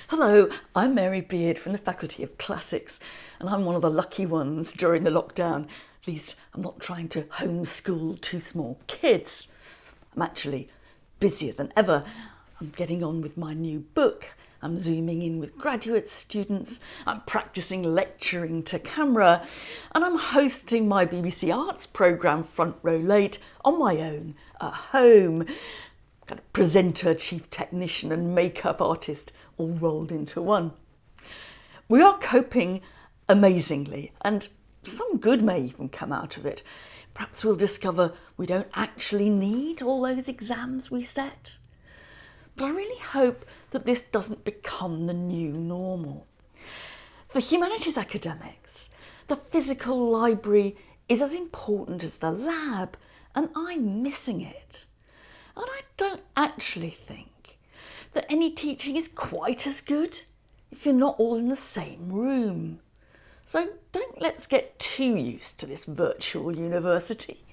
Hello, I'm Mary Beard from the Faculty of Classics, and I'm one of the lucky ones during the lockdown. At least I'm not trying to homeschool two small kids. I'm actually busier than ever. I'm getting on with my new book. I'm zooming in with graduate students. I'm practicing lecturing to camera, and I'm hosting my BBC Arts programme Front Row Late on my own at home. Kind of presenter, chief technician, and makeup artist all rolled into one. We are coping amazingly, and some good may even come out of it. Perhaps we'll discover we don't actually need all those exams we set. But I really hope that this doesn't become the new normal. For humanities academics, the physical library is as important as the lab, and I'm missing it. And I don't actually think that any teaching is quite as good if you're not all in the same room. So don't let's get too used to this virtual university.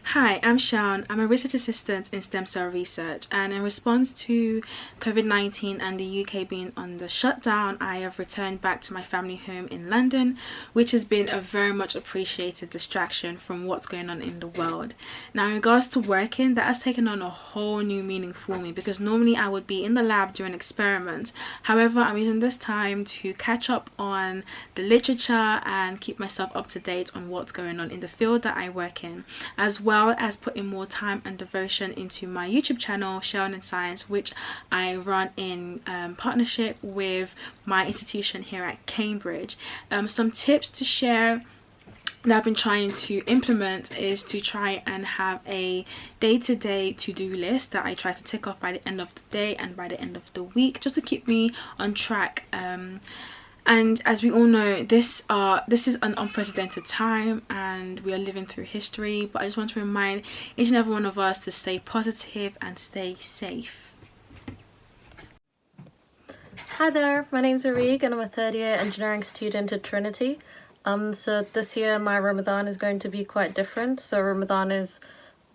Hi, I'm Shaun. I'm a research assistant in stem cell research, and in response to COVID-19 and the UK being on the shutdown, I have returned back to my family home in London, which has been a very much appreciated distraction from what's going on in the world. Now, in regards to working, that has taken on a whole new meaning for me, because normally I would be in the lab doing experiments. However, I'm using this time to catch up on the literature and keep myself up to date on what's going on in the field that I work in, as well as putting more time and devotion into my YouTube channel, Shaun in Science, which I run in partnership with my institution here at Cambridge. Some tips to share that I've been trying to implement is to try and have a day-to-day to-do list that I try to tick off by the end of the day and by the end of the week, just to keep me on track. And as we all know, this is an unprecedented time and we are living through history, but I just want to remind each and every one of us to stay positive and stay safe. Hi there, my name's Arig and I'm a third year engineering student at Trinity. So this year my Ramadan is going to be quite different. So Ramadan is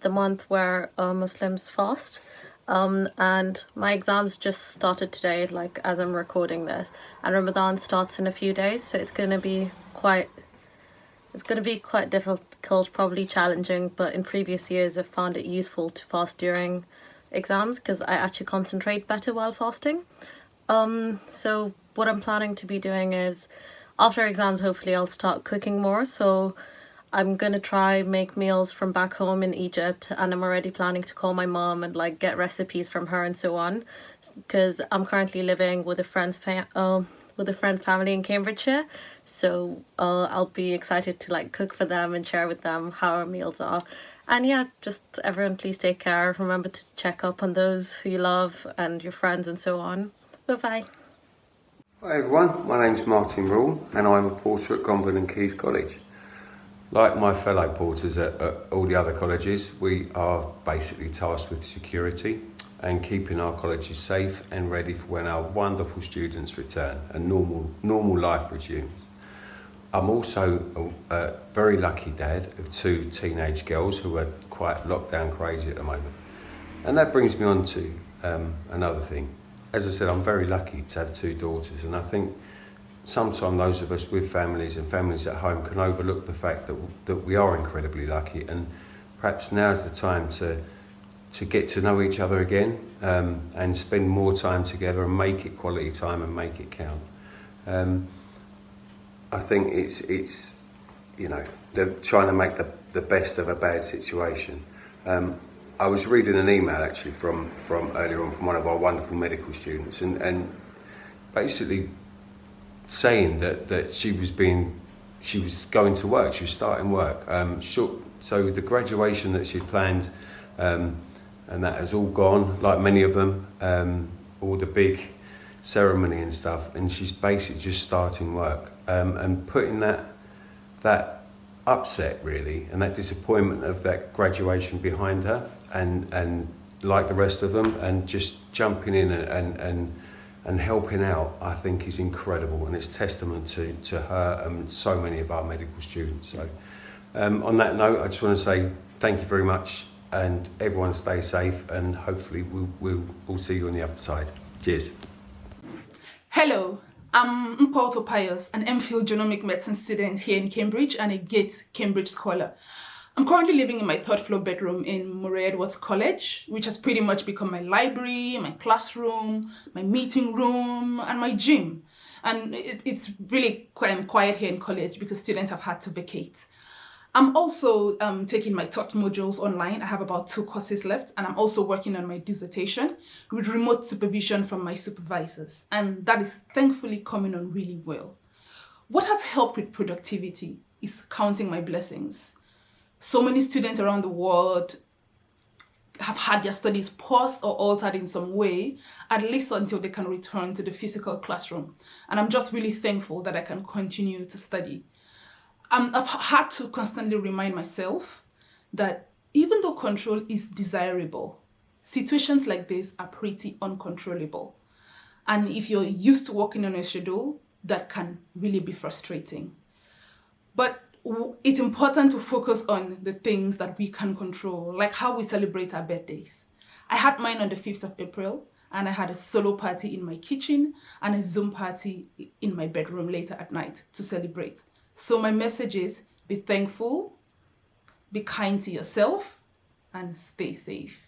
the month where Muslims fast. And my exams just started today, like as I'm recording this, and Ramadan starts in a few days, so it's going to be quite difficult, probably challenging, but in previous years I've found it useful to fast during exams because I actually concentrate better while fasting. So what I'm planning to be doing is, after exams hopefully I'll start cooking more, so I'm going to try make meals from back home in Egypt, and I'm already planning to call my mom and like get recipes from her and so on, because I'm currently living with a friend's family in Cambridgeshire, so I'll be excited to like cook for them and share with them how our meals are. And yeah, just everyone please take care. Remember to check up on those who you love and your friends and so on. Bye-bye. Hi everyone, my name's Martin Rule and I'm a porter at Gonville and Caius College. Like my fellow porters at all the other colleges, we are basically tasked with security and keeping our colleges safe and ready for when our wonderful students return and normal life resumes. I'm also a very lucky dad of two teenage girls who are quite lockdown crazy at the moment. And that brings me on to another thing. As I said, I'm very lucky to have two daughters, and I think sometimes those of us with families and families at home can overlook the fact that we are incredibly lucky, and perhaps now's the time to get to know each other again and spend more time together and make it quality time and make it count. I think it's you know, they're trying to make the best of a bad situation. I was reading an email actually from earlier on from one of our wonderful medical students and basically saying that she was going to work, she was starting work. So the graduation that she'd planned, and that has all gone, like many of them, all the big ceremony and stuff, and she's basically just starting work, and putting that upset really, and that disappointment of that graduation behind her, and like the rest of them, and just jumping in and helping out, I think is incredible, and it's testament to her and so many of our medical students. So on that note, I just want to say thank you very much and everyone stay safe, and hopefully we'll see you on the other side. Cheers. Hello, I'm Mpauto Pius, an MPhil Genomic Medicine student here in Cambridge and a GATE Cambridge Scholar. I'm currently living in my third floor bedroom in Murray Edwards College, which has pretty much become my library, my classroom, my meeting room, and my gym. And it's really quiet here in college because students have had to vacate. I'm also taking my taught modules online. I have about 2 courses left, and I'm also working on my dissertation with remote supervision from my supervisors. And that is thankfully coming on really well. What has helped with productivity is counting my blessings. So many students around the world have had their studies paused or altered in some way, at least until they can return to the physical classroom. And I'm just really thankful that I can continue to study. I've had to constantly remind myself that even though control is desirable, situations like this are pretty uncontrollable. And if you're used to working on a schedule, that can really be frustrating. But it's important to focus on the things that we can control, like how we celebrate our birthdays. I had mine on the 5th of April, and I had a solo party in my kitchen and a Zoom party in my bedroom later at night to celebrate. So my message is, be thankful, be kind to yourself, and stay safe.